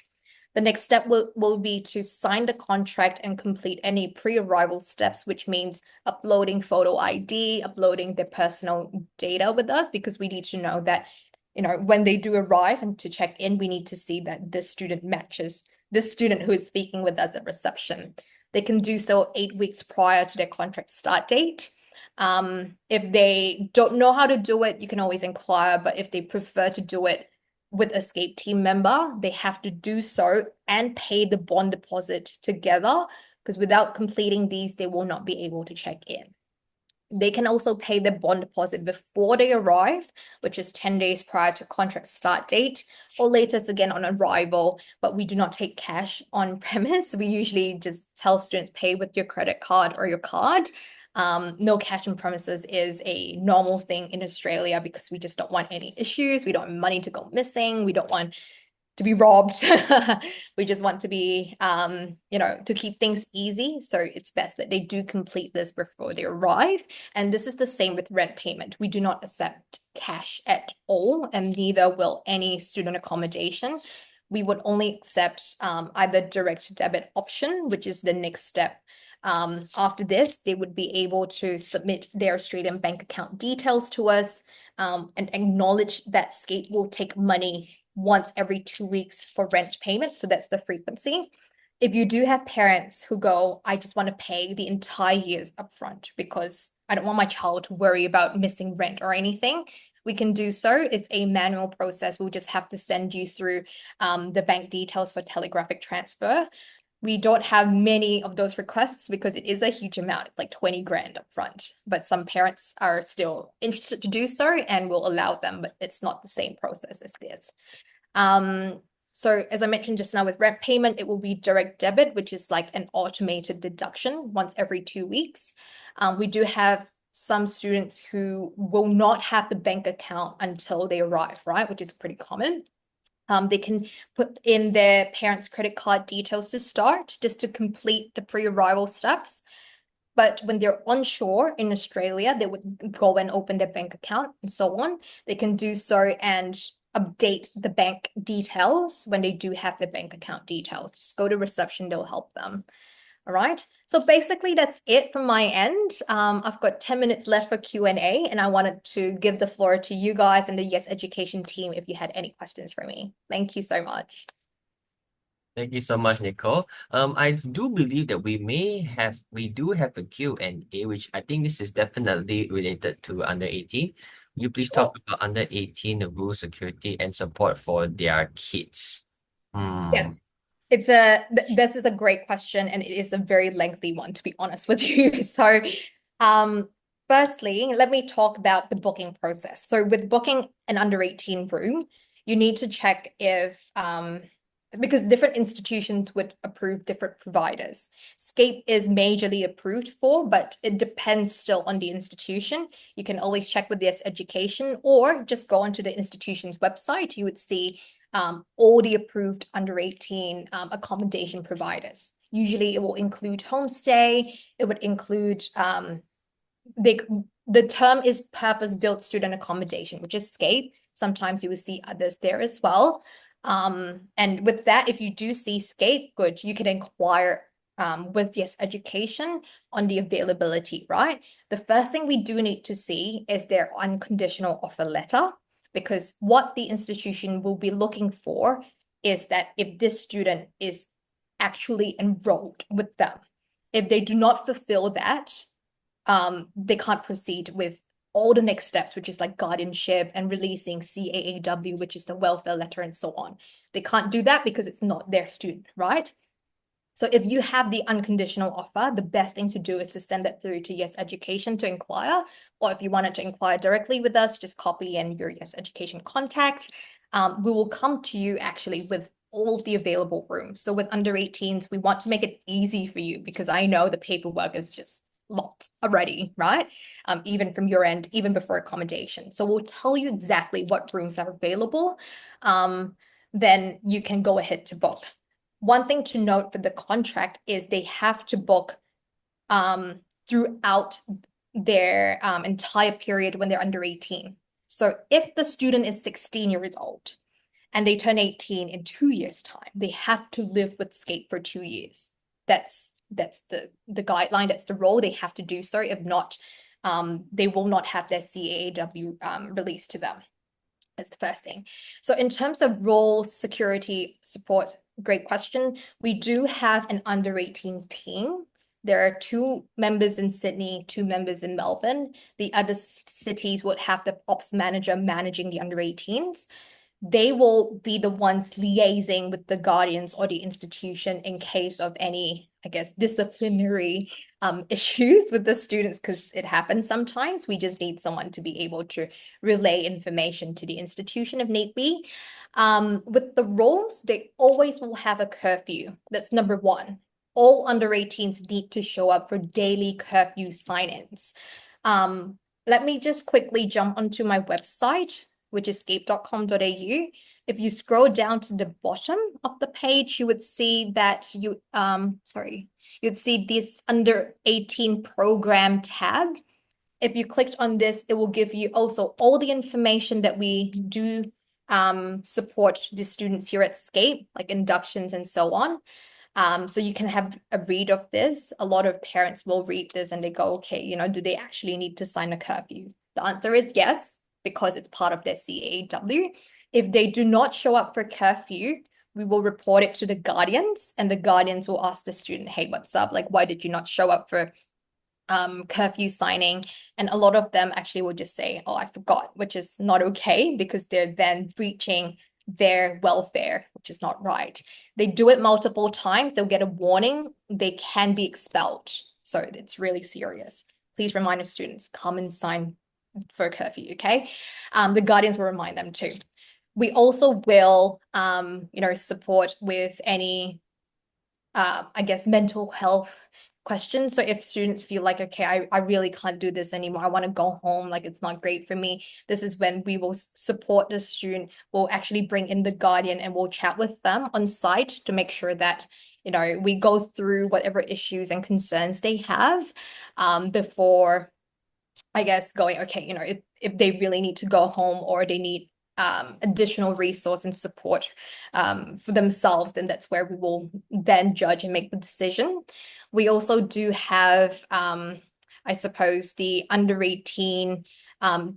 The next step will be to sign the contract and complete any pre-arrival steps, which means uploading photo ID, uploading their personal data with us, because we need to know that, when they do arrive and to check in, we need to see that this student matches this student who is speaking with us at reception. They can do so 8 weeks prior to their contract start date. If they don't know how to do it, you can always inquire, but if they prefer to do it with a Scape team member, they have to do so and pay the bond deposit together, because without completing these, they will not be able to check in. They can also pay their bond deposit before they arrive, which is 10 days prior to contract start date, or latest again on arrival, but we do not take cash on premise. We usually just tell students pay with your credit card or your card. No cash on premises is a normal thing in Australia because we just don't want any issues. We don't want money to go missing. We don't want to be robbed. We just want to be, to keep things easy. So it's best that they do complete this before they arrive. And this is the same with rent payment. We do not accept cash at all, and neither will any student accommodation. We would only accept either direct debit option, which is the next step. After this, they would be able to submit their Australian bank account details to us and acknowledge that Scape will take money once every 2 weeks for rent payment. So that's the frequency. If you do have parents who go, I just want to pay the entire years upfront because I don't want my child to worry about missing rent or anything, we can do so. It's a manual process. We'll just have to send you through the bank details for telegraphic transfer. We don't have many of those requests because it is a huge amount. It's like 20 grand up front, but some parents are still interested to do so and will allow them, but it's not the same process as this. So as I mentioned just now with rent payment, it will be direct debit, which is like an automated deduction once every 2 weeks. We do have some students who will not have the bank account until they arrive, right? Which is pretty common. They can put in their parents' credit card details to start, just to complete the pre-arrival steps. But when they're onshore in Australia, they would go and open their bank account and so on. They can do so and update the bank details when they do have their bank account details. Just go to reception, they'll help them. All right. So basically that's it from my end. I've got 10 minutes left for Q&A, and I wanted to give the floor to you guys and the Yes Education team if you had any questions for me. Thank you so much. Thank you so much, Nicole. I do believe that we do have a Q&A, which I think this is definitely related to under 18. Will you please talk about under 18, the rules, security, and support for their kids? Yes. This is a great question, and it is a very lengthy one, to be honest with you. So, firstly, let me talk about the booking process. So with booking an under 18 room, you need to check if, because different institutions would approve different providers. Scape is majorly approved for, but it depends still on the institution. You can always check with Yes Education or just go onto the institution's website. You would see all the approved under 18 accommodation providers. Usually it will include homestay. It would include the term is purpose-built student accommodation, which is Scape. Sometimes you will see others there as well. And with that, if you do see Scape, good, you can inquire with Yes Education on the availability, right? The first thing we do need to see is their unconditional offer letter, because what the institution will be looking for is that if this student is actually enrolled with them, if they do not fulfill that, they can't proceed with all the next steps, which is like guardianship and releasing CAAW, which is the welfare letter and so on. They can't do that because it's not their student, right? So if you have the unconditional offer, the best thing to do is to send it through to Yes Education to inquire, or if you wanted to inquire directly with us, just copy in your Yes Education contact. We will come to you actually with all of the available rooms. So with under 18s, we want to make it easy for you because I know the paperwork is just lots already, right? Even from your end, even before accommodation. So we'll tell you exactly what rooms are available. Then you can go ahead to book. One thing to note for the contract is they have to book throughout their entire period when they're under 18. So if the student is 16 years old and they turn 18 in 2 years' time, they have to live with Scape for 2 years. That's the guideline, that's the role. They have to do so. If not, they will not have their CAAW released to them. That's the first thing. So in terms of role, security, support, great question. We do have an under 18 team. There are 2 members in Sydney, 2 members in Melbourne. The other cities would have the ops manager managing the under 18s. They will be the ones liaising with the guardians or the institution in case of any, I guess, disciplinary issues with the students, because it happens sometimes. We just need someone to be able to relay information to the institution if need be. With the roles, they always will have a curfew. That's number 1. All under 18s need to show up for daily curfew sign-ins. Let me just quickly jump onto my website, which is scape.com.au. If you scroll down to the bottom of the page, you would see that you'd see this under 18 program tab. If you clicked on this, it will give you also all the information that we do support the students here at Scape, like inductions and so on. So you can have a read of this. A lot of parents will read this and they go, okay, do they actually need to sign a curfew? The answer is yes, because it's part of their CAW. If they do not show up for curfew, we will report it to the guardians, and the guardians will ask the student, hey, what's up? Like, why did you not show up for curfew signing? And a lot of them actually will just say, oh, I forgot, which is not okay because they're then breaching their welfare, which is not right. They do it multiple times, they'll get a warning, they can be expelled. So it's really serious. Please remind the students, come and sign for curfew, okay? The guardians will remind them too. We also will, support with any, I guess, mental health questions. So if students feel like, okay, I really can't do this anymore, I want to go home, like it's not great for me, this is when we will support the student. We'll actually bring in the guardian and we'll chat with them on site to make sure that we go through whatever issues and concerns they have before, I guess, going, okay, if they really need to go home or they need additional resource and support for themselves, then that's where we will then judge and make the decision. We also do have, I suppose, the under 18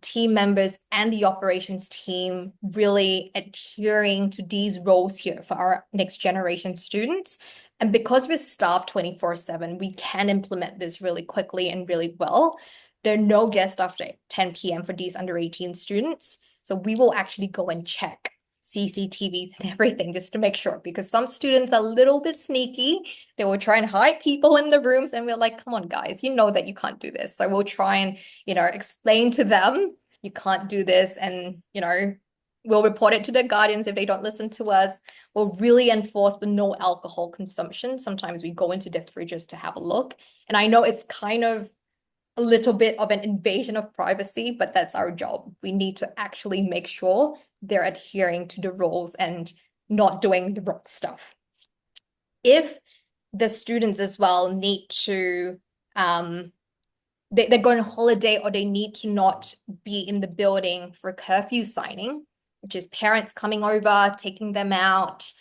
team members and the operations team really adhering to these roles here for our next generation students. And because we're staffed 24/7, we can implement this really quickly and really well. There are no guests after 10 p.m. for these under 18 students. So we will actually go and check CCTVs and everything just to make sure, because some students are a little bit sneaky. They will try and hide people in the rooms, and we're like, come on, guys, you know that you can't do this. So we'll try and, explain to them, you can't do this. And, we'll report it to the guardians if they don't listen to us. We'll really enforce the no alcohol consumption. Sometimes we go into their fridges to have a look. And I know it's kind of a little bit of an invasion of privacy, but that's our job. We need to actually make sure they're adhering to the rules and not doing the wrong stuff. If the students as well need to they're going on holiday or they need to not be in the building for curfew signing, which is parents coming over, taking them out,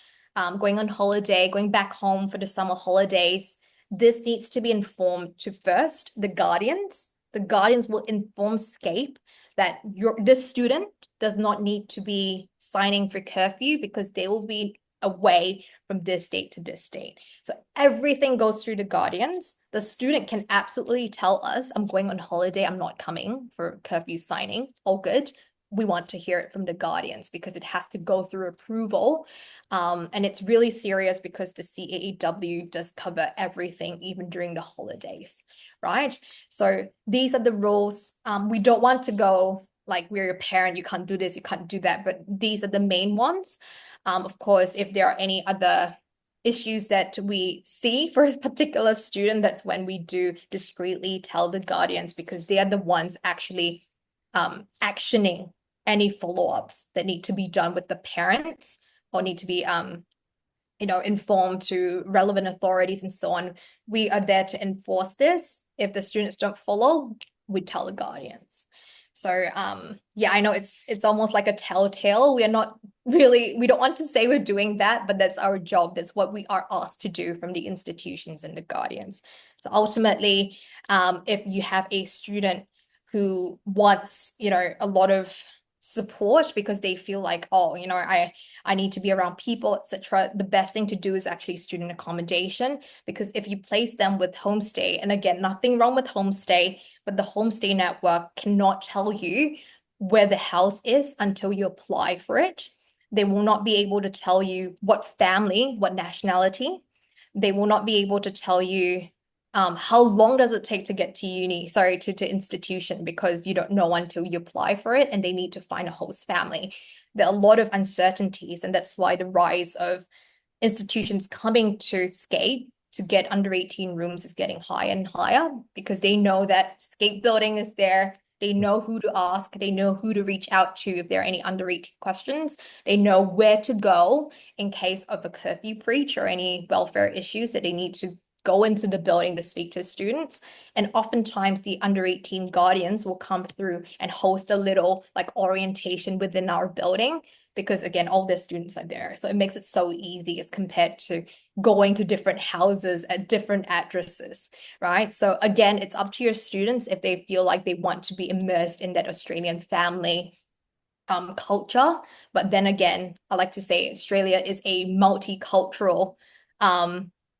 going on holiday, going back home for the summer holidays. This needs to be informed to first the guardians. The guardians will inform Scape that this student does not need to be signing for curfew because they will be away from this date to this date. So everything goes through the guardians. The student can absolutely tell us, I'm going on holiday, I'm not coming for curfew signing. All good. We want to hear it from the guardians because it has to go through approval. And it's really serious because the CAAW does cover everything, even during the holidays, right? So these are the rules. We don't want to go like we're your parent, you can't do this, you can't do that, but these are the main ones. Of course, if there are any other issues that we see for a particular student, that's when we do discreetly tell the guardians because they are the ones actually actioning any follow-ups that need to be done with the parents or need to be informed to relevant authorities and so on. We are there to enforce this. If the students don't follow, we tell the guardians. So yeah, I know it's almost like a telltale. We are not really, we don't want to say we're doing that, but that's our job. That's what we are asked to do from the institutions and the guardians. So ultimately, if you have a student who wants, a lot of support because they feel like, oh, I need to be around people, etc. The best thing to do is actually student accommodation, because if you place them with homestay, and again, nothing wrong with homestay, but the homestay network cannot tell you where the house is until you apply for it. They will not be able to tell you what family, what nationality. They will not be able to tell you how long does it take to get to to institution, because you don't know until you apply for it and they need to find a host family. There are a lot of uncertainties, and that's why the rise of institutions coming to Scape to get under 18 rooms is getting higher and higher, because they know that Scape building is there. They know who to ask. They know who to reach out to if there are any under 18 questions. They know where to go in case of a curfew breach or any welfare issues that they need to go into the building to speak to students. And oftentimes the under 18 guardians will come through and host a little like orientation within our building, because again, all the students are there. So it makes it so easy as compared to going to different houses at different addresses, right? So again, it's up to your students if they feel like they want to be immersed in that Australian family culture. But then again, I like to say Australia is a multicultural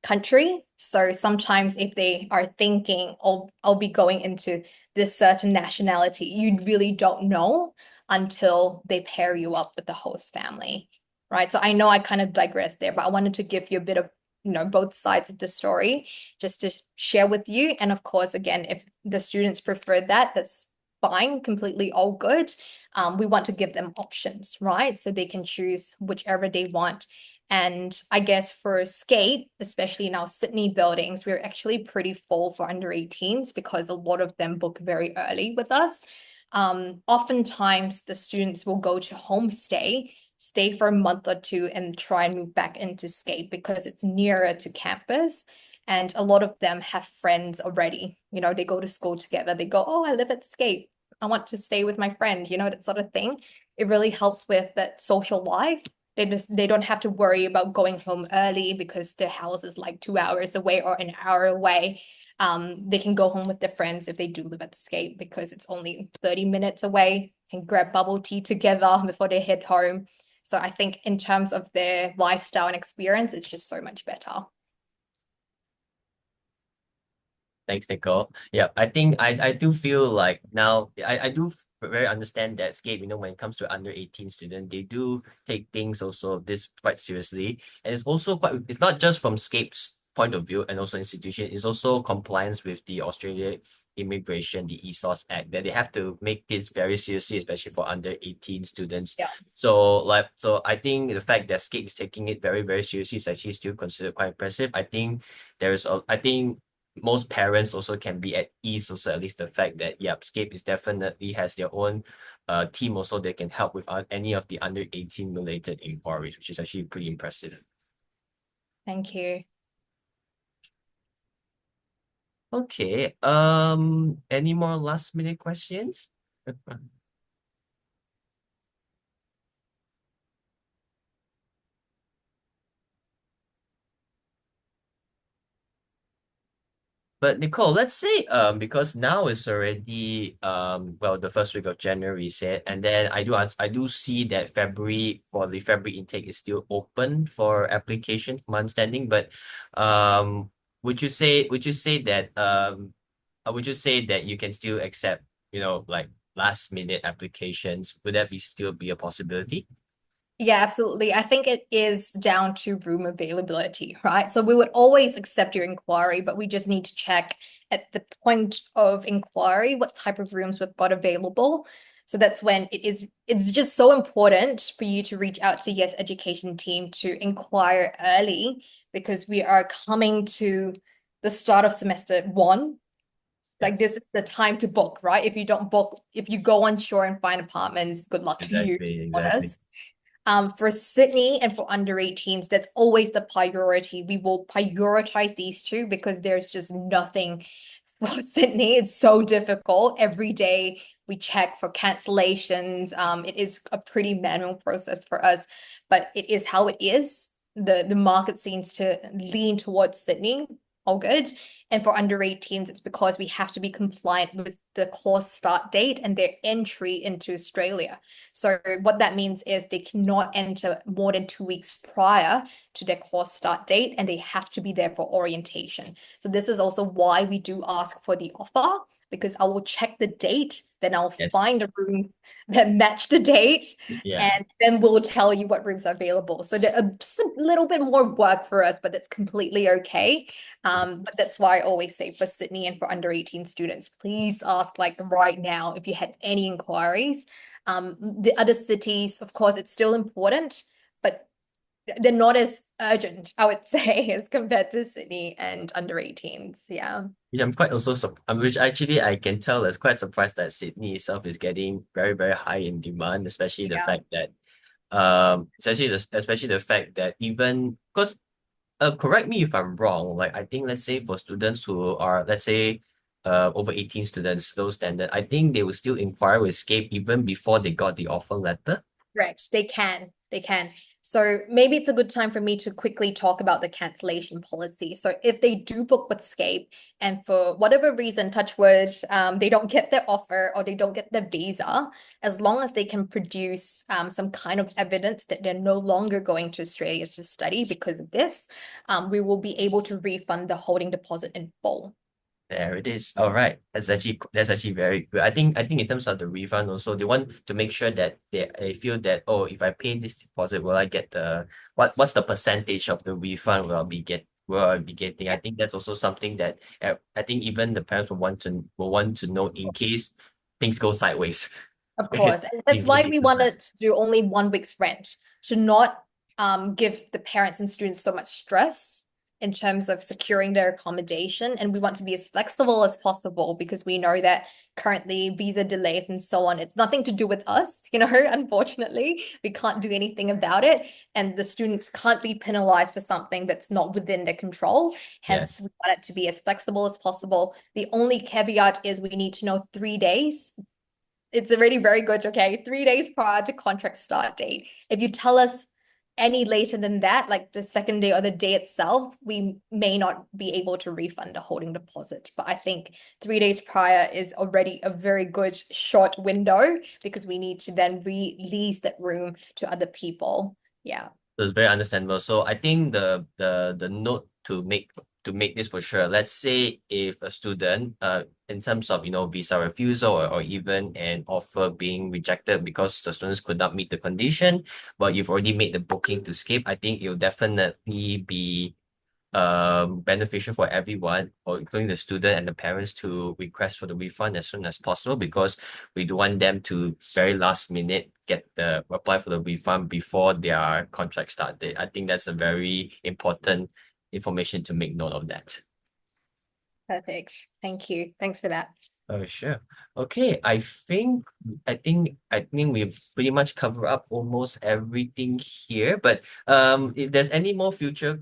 country. So sometimes if they are thinking, oh, I'll be going into this certain nationality, you really don't know until they pair you up with the host family, right? So I know I kind of digressed there, but I wanted to give you a bit of both sides of the story just to share with you. And of course, again, if the students prefer that, that's fine, completely all good. We want to give them options, right? So they can choose whichever they want. And I guess for Scape, especially in our Sydney buildings, we're actually pretty full for under 18s because a lot of them book very early with us. Oftentimes the students will go to homestay, stay for a month or two, and try and move back into Scape because it's nearer to campus. And a lot of them have friends already. They go to school together. They go, oh, I live at Scape. I want to stay with my friend, that sort of thing. It really helps with that social life. They don't have to worry about going home early because their house is like 2 hours away or an hour away. They can go home with their friends if they do live at Scape because it's only 30 minutes away, can grab bubble tea together before they head home. So I think in terms of their lifestyle and experience, it's just so much better. Thanks, Nicole. Yeah, I think I do feel like now I do very understand that Scape, when it comes to under 18 student, they do take things also this quite seriously. And it's also it's not just from Scape's point of view and also institution, it's also compliance with the Australia Immigration, the ESOS Act, that they have to make this very seriously, especially for under 18 students. Yeah. So I think the fact that Scape is taking it very, very seriously is actually still considered quite impressive. I think most parents also can be at ease also, at least the fact that Scape is definitely has their own team also that can help with any of the under 18 related inquiries, which is actually pretty impressive. Thank you. Okay. Any more last minute questions? But Nicole, let's say because now it's already well the first week of January said, and then I do see that February intake is still open for application from my understanding, but um would you say that would you say that you can still accept, like last minute applications? Would that be still be a possibility? Yeah, absolutely. I think it is down to room availability, right? So we would always accept your inquiry, but we just need to check at the point of inquiry what type of rooms we've got available. So that's when it's just so important for you to reach out to Yes Education team to inquire early because we are coming to the start of semester one. Like Yes, this is the time to book, right? If you don't book, if you go on shore and find apartments, good luck to you, to exactly, be exactly. honest. For Sydney and for under 18s, that's always the priority. We will prioritize these two because there's just nothing for Sydney. It's so difficult. Every day we check for cancellations. It is a pretty manual process for us, but it is how it is. The market seems to lean towards Sydney. All good. And for under 18s, it's because we have to be compliant with the course start date and their entry into Australia. So what that means is they cannot enter more than 2 weeks prior to their course start date, and they have to be there for orientation. So this is also why we do ask for the offer, because I will check the date, then I'll Yes. find a room that match the date, Yeah. and then we'll tell you what rooms are available. So just a little bit more work for us, but that's completely okay. But that's why I always say for Sydney and for under 18 students, please ask like right now if you had any inquiries. The other cities, of course, it's still important, but they're not as urgent, I would say, as compared to Sydney and under 18s. Yeah. Which I'm quite also which actually I can tell is quite surprised that Sydney itself is getting very, very high in demand, especially the Yeah. fact that especially the fact that even because correct me if I'm wrong, like I think let's say for students who are let's say over 18 students, those standard, I think they will still inquire with Scape even before they got the offer letter. Correct. They can. They can. So maybe it's a good time for me to quickly talk about the cancellation policy. So if they do book with Scape and for whatever reason, touch wood, they don't get their offer or they don't get their visa, as long as they can produce some kind of evidence that they're no longer going to Australia to study because of this, we will be able to refund the holding deposit in full. There it is. All right. That's actually very good. I think in terms of the refund also, they want to make sure that they feel that, oh, if I pay this deposit, will I get what's the percentage of the refund will I be getting? I Yeah. think that's also something that I think even the parents will want to know in case things go sideways. Of course. And Things that's go why we sideways. wanted to do only 1 week's rent to not give the parents and students so much stress in terms of securing their accommodation. And we want to be as flexible as possible because we know that currently visa delays and so on, it's nothing to do with us, unfortunately. We can't do anything about it. And the students can't be penalized for something that's not within their control. Hence, Yes. we want it to be as flexible as possible. The only caveat is we need to know 3 days. It's already very good, okay? 3 days prior to contract start date. If you tell us any later than that, like the second day or the day itself, we may not be able to refund a holding deposit. But I think 3 days prior is already a very good short window because we need to then release that room to other people. Yeah. So it's very understandable. So I think the note to make this for sure. Let's say if a student in terms of visa refusal or even an offer being rejected because the students could not meet the condition, but you've already made the booking to skip, I think it'll definitely be beneficial for everyone, or including the student and the parents, to request for the refund as soon as possible because we do want them to very last minute apply for the refund before their contract start date. I think that's a very important information to make note of that. Perfect. Thank you. Thanks for that. Oh, sure. Okay, I think we've pretty much covered up almost everything here. But if there's any more future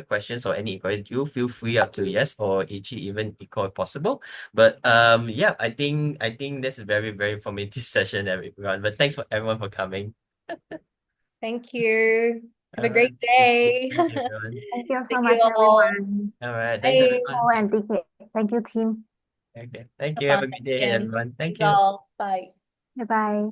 questions or any inquiries, do feel free up to Yes or Ichi, even Nicole if possible. But yeah, I think this is very, very informative session, everyone. But thanks for everyone for coming. Thank you. Have All a right. great day. Thank you so Thank much, you all. everyone. All right. Thanks, Bye. everyone. Oh, and TK. Thank you, team. Okay. Thank Have you. Have fun. a good Thanks day ahead, again. everyone. Thank Thanks you. all. Bye. Bye bye.